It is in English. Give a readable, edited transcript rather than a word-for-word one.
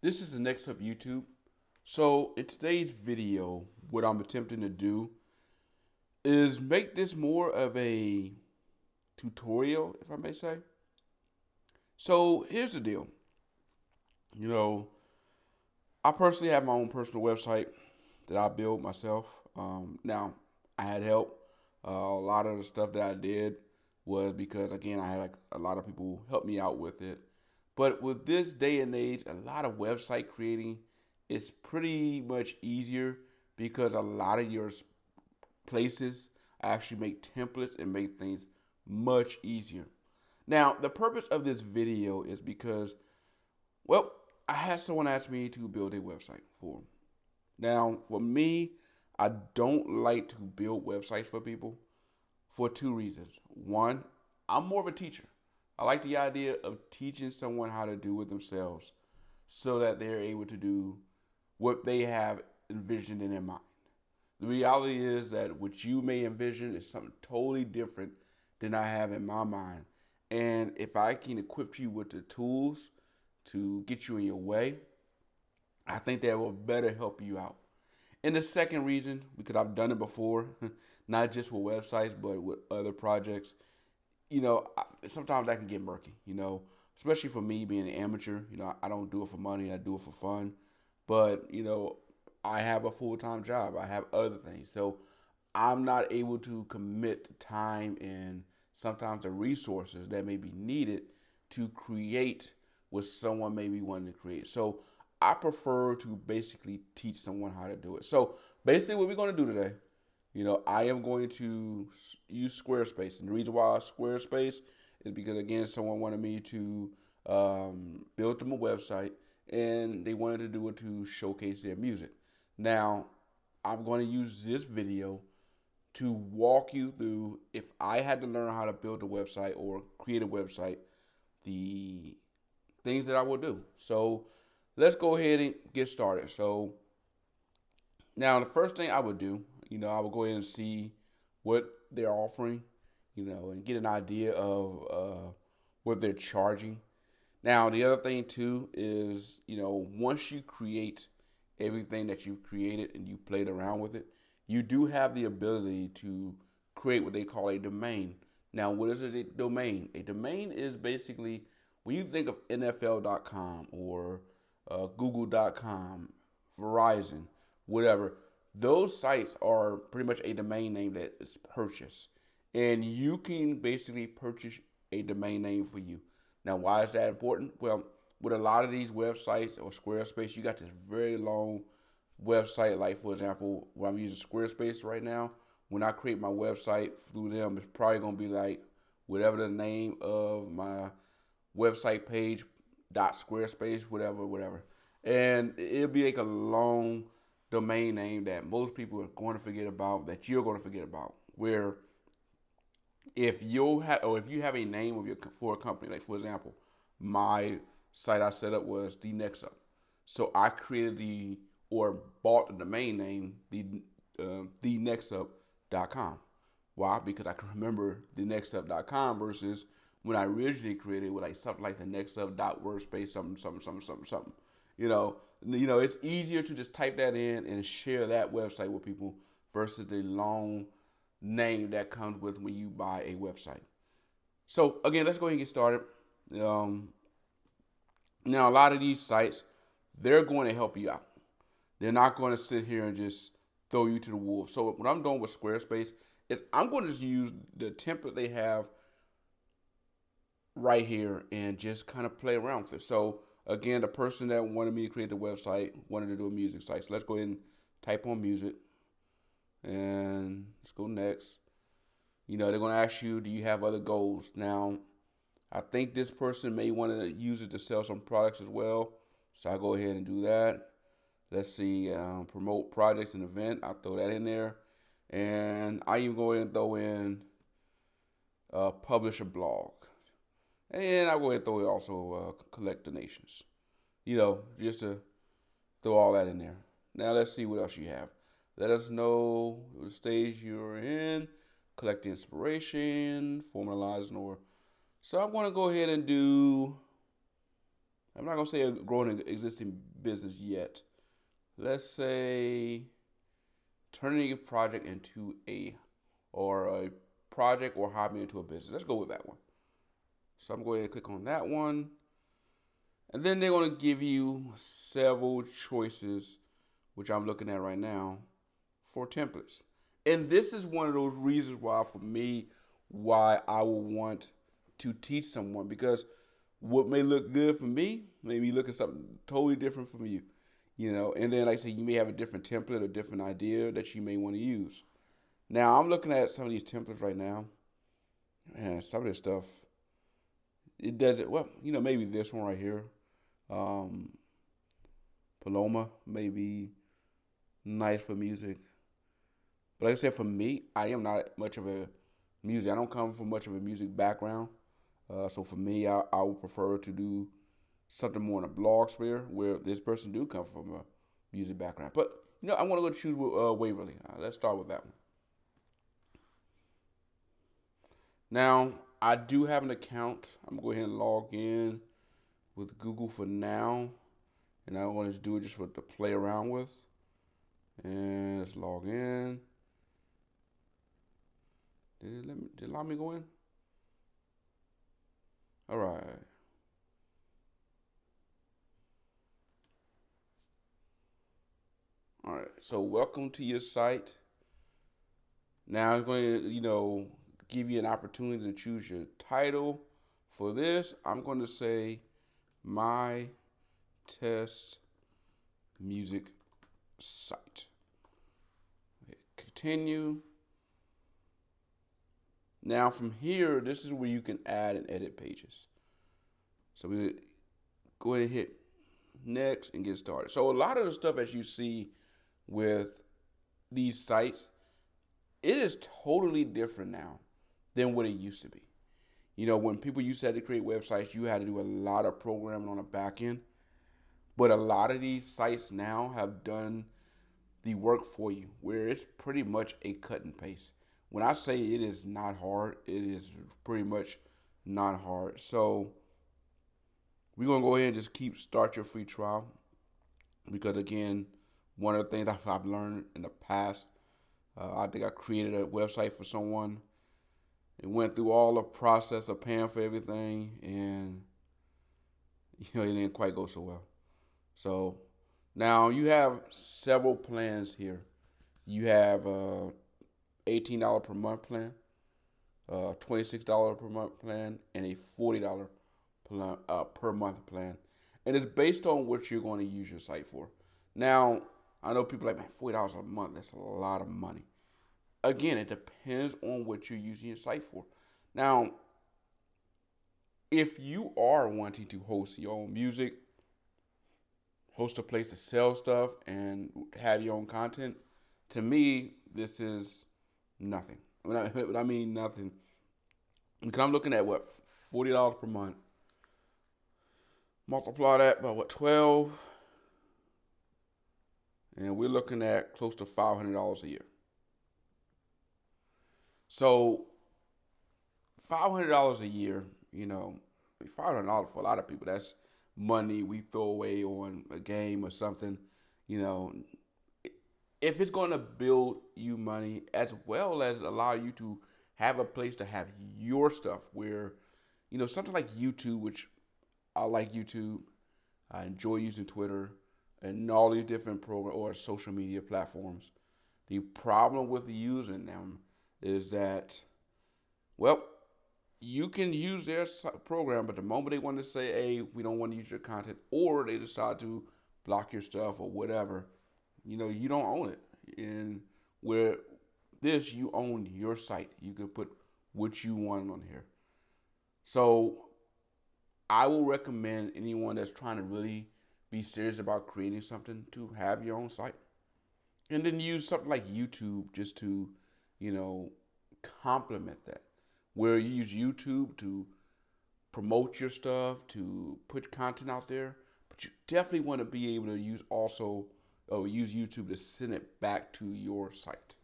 This is the Next Up YouTube. So in today's video, what I'm attempting to do is make this more of a tutorial, if I may say. So here's the deal. You know, I personally have my own personal website that I built myself. Now, I had help. A lot of the stuff that I did was because, again, I had like a lot of people help me out with it. But with this day and age, a lot of website creating is pretty much easier because a lot of your places actually make templates and make things much easier. Now, the purpose of this video is because, well, I had someone ask me to build a website for them. Now, for me, I don't like to build websites for people for two reasons. One, I'm more of a teacher. I like the idea of teaching someone how to do it themselves so that they're able to do what they have envisioned in their mind. The reality is that what you may envision is something totally different than I have in my mind. And if I can equip you with the tools to get you in your way, I think that will better help you out. And the second reason, because I've done it before, not just with websites, but with other projects, sometimes that can get murky, especially for me being an amateur. I don't do it for money, I do it for fun. But, I have a full time job, I have other things. So I'm not able to commit the time and sometimes the resources that may be needed to create what someone may be wanting to create. So I prefer to basically teach someone how to do it. So basically, what we're going to do today, I am going to use Squarespace, and the reason why Squarespace is because again, someone wanted me to build them a website, and they wanted to do it to showcase their music. Now, I'm going to use this video to walk you through if I had to learn how to build a website or create a website, the things that I will do. So let's go ahead and get started. So now the first thing I would do, I would go ahead and see what they're offering, and get an idea of what they're charging. Now the other thing too is, once you create everything that you've created and you played around with it, you do have the ability to create what they call a domain. Now, what is a domain? A domain is basically when you think of NFL.com or Google.com, Verizon, whatever, those sites are pretty much a domain name that is purchased. And you can basically purchase a domain name for you. Now, why is that important? Well, with a lot of these websites or Squarespace, you got this very long website. Like, for example, when I'm using Squarespace right now, when I create my website through them, it's probably going to be like whatever the name of my website page dot Squarespace, whatever. And it'll be like a long domain name that most people are going to forget about, that you're going to forget about. Where if you have a name of your for a company, like for example, my site I set up was the Next Up. So I created or bought the domain name thenextup.com. Why? Because I can remember thenextup.com versus when I originally created it with like something like the nextup.workspace something. It's easier to just type that in and share that website with people versus the long name that comes with when you buy a website. So again, let's go ahead and get started. Um, Now, a lot of these sites, they're going to help you out. They're not going to sit here and just throw you to the wolves. So what I'm doing with Squarespace is I'm going to just use the template they have right here and just kind of play around with it. So again, the person that wanted me to create the website wanted to do a music site. So let's go ahead and type on music and let's go next. They're going to ask you, do you have other goals? Now, I think this person may want to use it to sell some products as well. So I'll go ahead and do that. Let's see, promote projects and event. I'll throw that in there. And I even go ahead and throw in publish a blog. And I'll go ahead and throw in also collect donations. Just to throw all that in there. Now let's see what else you have. Let us know the stage you're in. Collect inspiration. Formalize or so I'm going to go ahead and do I'm not gonna say a growing existing business yet. Let's say turning a project into a project or hobby into a business. Let's go with that one. So I'm going to click on that one. And then they're going to give you several choices, which I'm looking at right now, for templates. And this is one of those reasons why, for me, why I will want to teach someone, because what may look good for me may be looking something totally different from you. And then like I say, you may have a different template or different idea that you may want to use. Now I'm looking at some of these templates right now, and some of this stuff, it does it well. Maybe this one right here, um, Paloma, may be nice for music. But like I said, for me, I am not much of a music. I don't come from much of a music background. So for me, I would prefer to do something more in a blog sphere where this person do come from a music background. But I want to go choose Waverly. Let's start with that one. Now I do have an account. I'm gonna go ahead and log in with Google for now, and I want to do it just for to play around with. And let's log in. Did it allow me to go in? All right. All right. So welcome to your site. Now I'm going to, give you an opportunity to choose your title. For this, I'm going to say my test music site. Continue. Now from here, this is where you can add and edit pages. So we go ahead and hit next and get started. So a lot of the stuff as you see with these sites, it is totally different now than what it used to be. When people used to have to create websites, you had to do a lot of programming on the back end. But a lot of these sites now have done the work for you, where it's pretty much a cut and paste. When I say it is not hard, it is pretty much not hard. So we're gonna go ahead and just start your free trial, because again, one of the things I've learned in the past, I think I created a website for someone. It went through all the process of paying for everything, and it didn't quite go so well. So now you have several plans here. You have $18 per month plan, $26 per month plan, and a $40 per month plan. And it's based on what you're going to use your site for. Now, I know people are like, man, $40 a month, that's a lot of money. Again, it depends on what you're using your site for. Now, if you are wanting to host your own music, host a place to sell stuff, and have your own content, to me, this is nothing. When I mean nothing, because I'm looking at what, $40 per month. Multiply that by what, 12, and we're looking at close to $500 a year. So $500 a year, $500 for a lot of people, that's money we throw away on a game or something. If it's going to build you money as well as allow you to have a place to have your stuff, where, something like YouTube, which I like YouTube, I enjoy using Twitter and all these different programs or social media platforms. The problem with using them is that, well, you can use their program, but the moment they want to say, hey, we don't want to use your content, or they decide to block your stuff or whatever, you don't own it. And where this, you own your site. You can put what you want on here. So I will recommend anyone that's trying to really be serious about creating something to have your own site. And then use something like YouTube just to, complement that. Where you use YouTube to promote your stuff, to put content out there, but you definitely want to be able to use YouTube to send it back to your site.